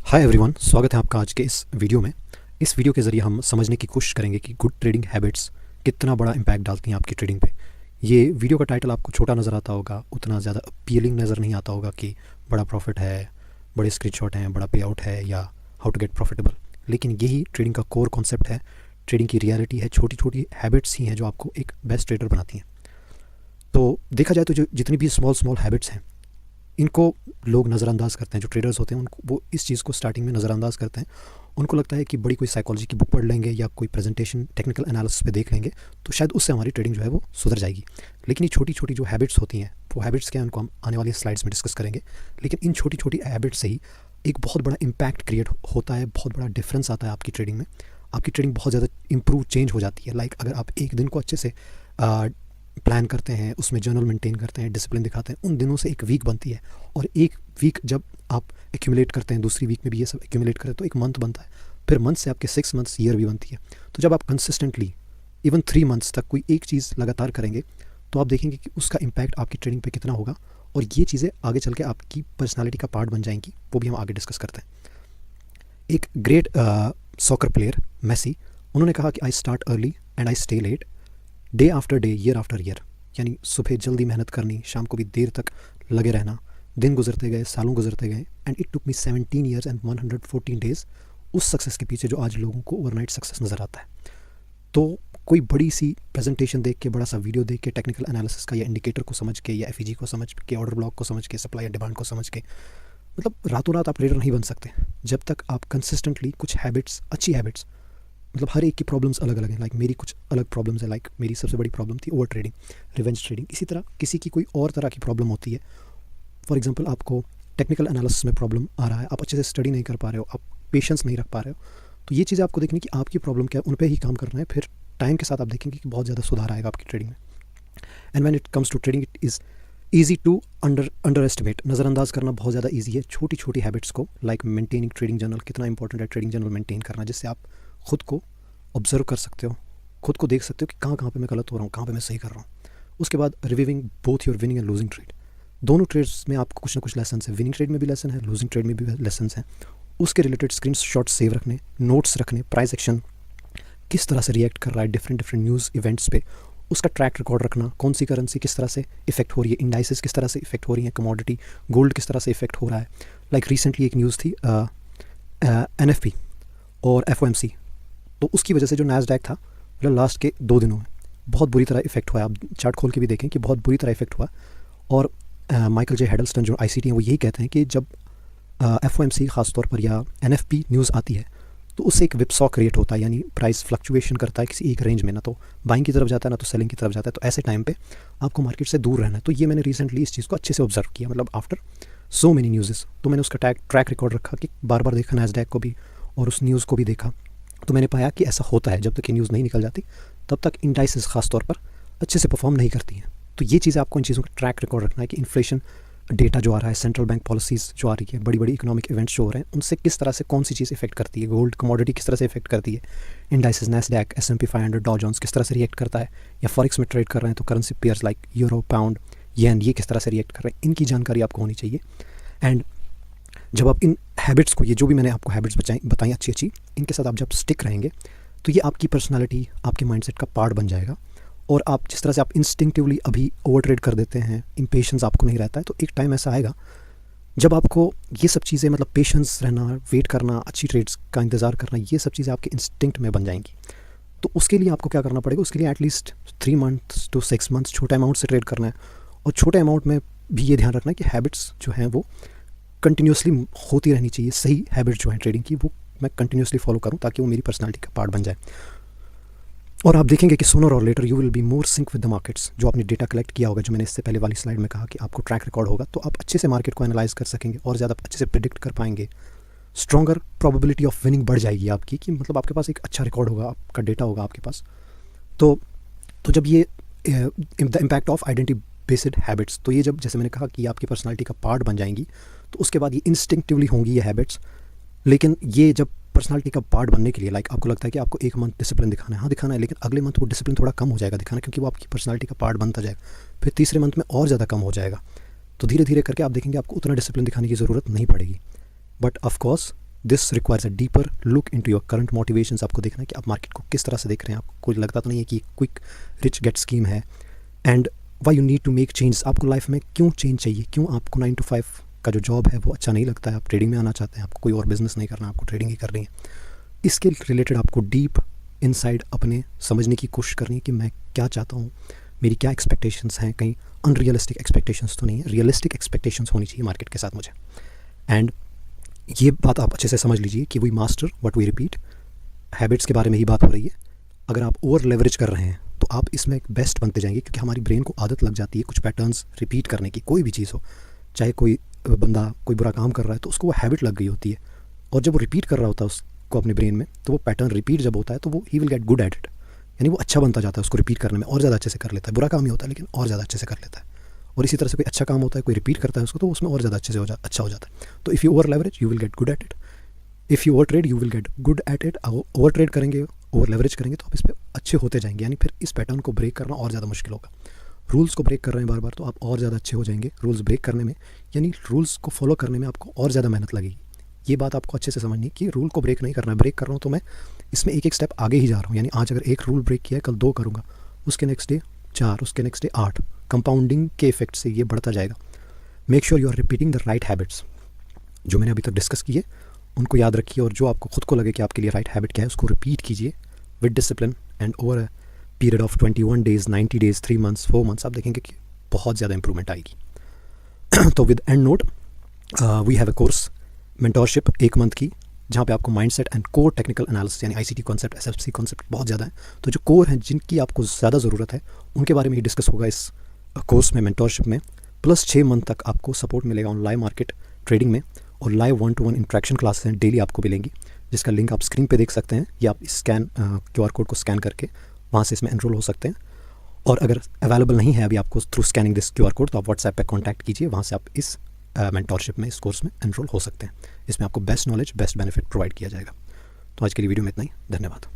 Hi everyone, स्वागत है आपका आज के इस वीडियो में। इस वीडियो के ज़रिए हम समझने की कोशिश करेंगे कि गुड ट्रेडिंग हैबिट्स कितना बड़ा इम्पैक्ट डालती हैं आपकी ट्रेडिंग पे। ये वीडियो का टाइटल आपको छोटा नज़र आता होगा, उतना ज़्यादा अपीलिंग नज़र नहीं आता होगा कि बड़ा प्रॉफिट है, बड़े स्क्रीनशॉट हैं, बड़ा पे आउट है या हाउ टू गेट प्रॉफिटेबल। लेकिन यही ट्रेडिंग का कोर कॉन्सेप्ट है, ट्रेडिंग की रियलिटी है। छोटी छोटी हैबिट्स ही हैं जो आपको एक बेस्ट ट्रेडर बनाती हैं। तो देखा जाए तो जो जितनी भी स्मॉल स्मॉल हैबिट्स हैं, इनको लोग नज़रअंदाज करते हैं। जो ट्रेडर्स होते हैं उनको वो इस चीज़ को स्टार्टिंग में नज़रअंदाज करते हैं। उनको लगता है कि बड़ी कोई साइकोलॉजी की बुक पढ़ लेंगे या कोई प्रेजेंटेशन टेक्निकल एनालिसिस पे देख लेंगे तो शायद उससे हमारी ट्रेडिंग जो है वो सुधर जाएगी। लेकिन ये छोटी छोटी जो हैबिट्स होती हैं, वो हैबिट्स क्या हैं उनको हम आने वाली स्लाइड्स में डिस्कस करेंगे। लेकिन इन छोटी छोटी हैबिट्स से ही एक बहुत बड़ा इम्पैक्ट क्रिएट होता है, बहुत बड़ा डिफरेंस आता है आपकी ट्रेडिंग में। आपकी ट्रेडिंग बहुत ज़्यादा इंप्रूव चेंज हो जाती है। लाइक अगर आप एक दिन को अच्छे से प्लान करते हैं, उसमें जर्नल मेंटेन करते हैं, डिसिप्लिन दिखाते हैं, उन दिनों से एक वीक बनती है। और एक वीक जब आप एक्यूमुलेट करते हैं, दूसरी वीक में भी ये सब एक्यूमुलेट करें तो एक मंथ बनता है। फिर मंथ से आपके 6 मंथ्स ईयर भी बनती है। तो जब आप कंसिस्टेंटली इवन 3 मंथ्स तक कोई एक चीज़ लगातार करेंगे तो आप देखेंगे कि उसका इम्पैक्ट आपकी ट्रेडिंग पे कितना होगा। और ये चीज़ें आगे चल के आपकी पर्सनैलिटी का पार्ट बन जाएंगी। वो भी हम आगे डिस्कस करते हैं। एक ग्रेट सॉकर प्लेयर मेसी, उन्होंने कहा कि I start early and I stay late, day after day, year after year. यानी सुबह जल्दी मेहनत करनी, शाम को भी देर तक लगे रहना। दिन गुजरते गए, सालों गुजरते गए, and it took me 17 years and 114 days उस सक्सेस के पीछे जो आज लोगों को ओवरनाइट सक्सेस नज़र आता है। तो कोई बड़ी सी प्रेजेंटेशन देख के, बड़ा सा वीडियो देख के, टेक्निकल एनालिसिस का या इंडिकेटर को समझ के या एफईजी को समझ के, ऑर्डर ब्लॉक को समझ के, सप्लाई या डिमांड को समझ के, मतलब रातों रात आप ट्रेडर नहीं बन सकते। जब तक आप कंसिस्टेंटली कुछ हैबिट्स, अच्छी हैबिट्स, मतलब हर एक की प्रॉब्लम्स अलग अलग हैं। लाइक मेरी कुछ अलग प्रॉब्लम्स है। लाइक मेरी सबसे बड़ी प्रॉब्लम थी ओवर ट्रेडिंग, रिवेंज ट्रेडिंग। इसी तरह किसी की कोई और तरह की प्रॉब्लम होती है। फॉर एग्जांपल आपको टेक्निकल एनालिसिस में प्रॉब्लम आ रहा है, आप अच्छे से स्टडी नहीं कर पा रहे हो, आप पेशेंस नहीं रख पा रहे हो। तो ये चीज़ें आपको देखनी कि आपकी प्रॉब्लम क्या है, उन पर ही काम करना है। फिर टाइम के साथ आप देखेंगे कि बहुत ज़्यादा सुधार आएगा आपकी ट्रेडिंग में। And when it comes to trading, it is easy to underestimate. नज़रअंदाज करना बहुत ज़्यादा ईजी है छोटी छोटी हैबिट्स को। लाइक मेंटेनिंग ट्रेडिंग जर्नल, कितना इंपॉर्टेंट है ट्रेडिंग जर्नल मेंटेन करना, जिससे आप खुद को ऑब्जर्व कर सकते हो, खुद को देख सकते हो कि कहाँ कहाँ पे मैं गलत हो रहा हूँ, कहाँ पे मैं सही कर रहा हूँ। उसके बाद reviewing both your winning and losing trade. दोनों ट्रेड्स में आपको कुछ ना कुछ लेसन है। विनिंग ट्रेड में भी लेसन है, लूजिंग ट्रेड में भी लेसन है। उसके रिलेटेड स्क्रीन शॉट सेव रखने, नोट्स रखने, प्राइस एक्शन किस तरह से रिएक्ट कर रहा है डिफरेंट न्यूज़ इवेंट्स पे, उसका ट्रैक रिकॉर्ड रखना। कौन सी करेंसी किस तरह से इफेक्ट हो रही है, इंडाइसेस किस तरह से इफेक्ट हो रही हैं, कमोडिटी गोल्ड किस तरह से इफेक्ट हो रहा है। लाइक रिसेंटली एक न्यूज़ थी NFP और FOMC, तो उसकी वजह से जो नैस्डैक था, मतलब लास्ट के 2 दिनों में बहुत बुरी तरह इफेक्ट हुआ है। आप चार्ट खोल के भी देखें कि बहुत बुरी तरह इफेक्ट हुआ। और माइकल जे हेडलस्टन जो ICT हैं वो यही कहते हैं कि जब FOMC ख़ासतौर पर या NFP न्यूज़ आती है तो उससे एक विपसॉ क्रिएट होता है। यानी प्राइस फ्लक्चुएशन करता है किसी एक रेंज में, ना तो बाइंग की तरफ जाता है ना तो सेलिंग की तरफ जाता है। तो ऐसे टाइम पे आपको मार्केट से दूर रहना है। तो ये मैंने रिसेंटली इस चीज़ को अच्छे से ऑब्जर्व किया, मतलब आफ्टर सो मेनी न्यूज़। तो मैंने उसका ट्रैक रिकॉर्ड रखा कि बार बार देखा नैस्डैक को भी और उस न्यूज़ को भी देखा। तो मैंने पाया कि ऐसा होता है, जब तक ये न्यूज़ नहीं निकल जाती तब तक इंडाइसेस ख़ास तौर पर अच्छे से परफॉर्म नहीं करती हैं। तो ये चीज़ें आपको इन चीज़ों का ट्रैक रिकॉर्ड रखना है कि इन्फ्लेशन डेटा जो आ रहा है, सेंट्रल बैंक पॉलिसीज़ जो आ रही है, बड़ी बड़ी इकोनॉमिक इवेंट्स जो हो रहे हैं, उनसे किस तरह से कौन सी चीज़ इफेक्ट करती है, गोल्ड कमोडिटी किस तरह से इफेक्ट करती है, इंडाइसेस नैस्डैक, S&P 500, डॉ जोन्स किस तरह से रिएक्ट करता है, या फॉरेक्स में ट्रेड कर रहे हैं तो currency pairs like euro, pound, yen, ये किस तरह से रिएक्ट कर रहे हैं, इनकी जानकारी आपको होनी चाहिए। एंड जब आप इन हैबिट्स को, ये जो भी मैंने आपको हैबिट्स बताई अच्छी, इनके साथ आप जब स्टिक रहेंगे तो ये आपकी पर्सनालिटी, आपके माइंडसेट का पार्ट बन जाएगा। और आप जिस तरह से आप इंस्टिंक्टिवली अभी ओवर ट्रेड कर देते हैं, इम्पेशेंस आपको नहीं रहता है, तो एक टाइम ऐसा आएगा जब आपको ये सब चीज़ें, मतलब पेशेंस रहना, वेट करना, अच्छी ट्रेड्स का इंतज़ार करना, ये सब चीज़ें आपके इंस्टिंक्ट में बन जाएंगी। तो उसके लिए आपको क्या करना पड़ेगा, उसके लिए एटलीस्ट 3 मंथ्स to 6 मंथ्स छोटे अमाउंट से ट्रेड करना है। और छोटे अमाउंट में भी ये ध्यान रखना है कि हैबिट्स जो हैं वो कंटिन्यूसली होती रहनी चाहिए। सही हैबिट जो है ट्रेडिंग की, वो मैं कंटिन्यूसली फॉलो करूँ ताकि वो मेरी पर्सनैलिटी का पार्ट बन जाए। और आप देखेंगे कि sooner or later you will be more sync with the markets. जो आपने डेटा कलेक्ट किया होगा, जो मैंने इससे पहले वाली स्लाइड में कहा कि आपको ट्रैक रिकॉर्ड होगा, तो आप अच्छे से मार्केट को एनालाइज कर सकेंगे और ज़्यादा अच्छे से प्रिडिक्ट कर पाएंगे। स्ट्रॉन्गर प्रोबेबिलिटी ऑफ विनिंग बढ़ जाएगी आपकी, कि मतलब आपके पास एक अच्छा रिकॉर्ड होगा, आपका डेटा होगा आपके पास। तो जब ये the impact of identity based habits, तो ये जब, जैसे मैंने कहा कि आपकी पर्सनैलिटी का पार्ट बन जाएंगी, तो उसके बाद ये इंस्टिंक्टिवली होंगी ये हैबिट्स। लेकिन ये जब पर्सनालिटी का पार्ट बनने के लिए, लाइक आपको लगता है कि आपको 1 मंथ डिसिप्लिन दिखाना है, हाँ दिखाना है, लेकिन अगले मंथ वो डिसिप्लिन थोड़ा कम हो जाएगा दिखाना, क्योंकि वो आपकी पर्सनालिटी का पार्ट बनता जाएगा। फिर तीसरे मंथ में और ज़्यादा कम हो जाएगा। तो धीरे धीरे करके आप देखेंगे आपको उतना डिसिप्लिन दिखाने की ज़रूरत नहीं पड़ेगी। But of course this requires a deeper look into your current motivations. आपको देखना है कि आप मार्केट को किस तरह से देख रहे हैं। आपको लगता तो नहीं है कि क्विक रिच गेट स्कीम है। And why you need to make change. आपको लाइफ में क्यों चेंज चाहिए, क्यों आपको 9 to 5 का जो जॉब है वो अच्छा नहीं लगता है, आप ट्रेडिंग में आना चाहते हैं, आपको कोई और बिजनेस नहीं करना, आपको ट्रेडिंग ही करनी है। इसके रिलेटेड आपको डीप इनसाइड अपने समझने की कोशिश करनी है कि मैं क्या चाहता हूँ, मेरी क्या एक्सपेक्टेशंस हैं, कहीं अनरियलिस्टिक एक्सपेक्टेशंस तो नहीं है, रियलिस्टिक एक्सपेक्टेशंस होनी चाहिए मार्केट के साथ मुझे। एंड ये बात आप अच्छे से समझ लीजिए कि we master what we repeat. Habits के बारे में ही बात हो रही है। अगर आप ओवर लेवरेज कर रहे हैं तो आप इसमें एक बेस्ट बनते जाएंगे, क्योंकि हमारी ब्रेन को आदत लग जाती है कुछ पैटर्न्स रिपीट करने की। कोई भी चीज़ हो, चाहे कोई बंदा कोई बुरा काम कर रहा है तो उसको वो हैबिट लग गई होती है, और जब वो रिपीट कर रहा होता है उसको अपने ब्रेन में, तो वो पैटर्न रिपीट जब होता है तो वो he will get good at it. यानी वो अच्छा बनता जाता है, उसको रिपीट करने में और ज़्यादा अच्छे से कर लेता है। बुरा काम ही होता है लेकिन और ज़्यादा अच्छे से कर लेता है। और इसी तरह से कोई अच्छा काम होता है, कोई रिपीट करता है उसको, तो उसमें और ज़्यादा अच्छे से अच्छा हो जाता है। तो if you over leverage you will get good at it, if you over trade you will get good at it. Over trade करेंगे, ओवर लेवरेज करेंगे तो आप इस पर अच्छे होते जाएंगे। यानी फिर इस पैटर्न को ब्रेक करना और ज़्यादा मुश्किल होगा। रूल्स को ब्रेक कर रहे हैं बार बार तो आप और ज़्यादा अच्छे हो जाएंगे रूल्स ब्रेक करने में। यानी रूल्स को फॉलो करने में आपको और ज़्यादा मेहनत लगेगी। ये बात आपको अच्छे से समझनी है कि रूल को ब्रेक नहीं करना है। ब्रेक कर रहा हूँ तो मैं इसमें एक एक स्टेप आगे ही जा रहा हूँ। यानी आज अगर एक रूल ब्रेक किया है, कल 2 करूँगा, उसके नेक्स्ट डे 4, उसके नेक्स्ट डे 8। कंपाउंडिंग के इफेक्ट से ये बढ़ता जाएगा। Make sure you are repeating the right habits. जो मैंने अभी तक डिस्कस किए उनको याद रखिए, और जो आपको खुद को लगे कि आपके लिए राइट हैबिट क्या है उसको रिपीट कीजिए with discipline. And over a period of 21 days, 90 days, 3 months, 4 months आप देखेंगे कि बहुत ज़्यादा इंप्रूवमेंट आएगी। तो with and note, we have a course mentorship 1 month की, जहाँ पे आपको mindset and core technical analysis यानी ICT कॉन्सेप्ट, SFC कॉन्सेप्ट बहुत ज़्यादा है। तो जो कोर हैं जिनकी आपको ज़्यादा ज़रूरत है उनके बारे में ही डिस्कस होगा इस कोर्स में, मेंटोरशिप में। प्लस 6 मंथ तक आपको सपोर्ट मिलेगा ऑन लाइव मार्केट ट्रेडिंग में, और लाइव 1-to-1 इंट्रैक्शन क्लासेस हैं डेली आपको मिलेंगी, जिसका लिंक आप स्क्रीन पे देख सकते हैं, या आप QR कोड को स्कैन करके वहाँ से इसमें एनरोल हो सकते हैं। और अगर अवेलेबल नहीं है अभी आपको through scanning this QR code, तो आप व्हाट्सएप पे कांटेक्ट कीजिए, वहाँ से आप इस मेंटोरशिप में, इस कोर्स में एनरोल हो सकते हैं। इसमें आपको best knowledge, best benefit provide किया जाएगा। तो आज के लिए वीडियो में इतना ही। धन्यवाद।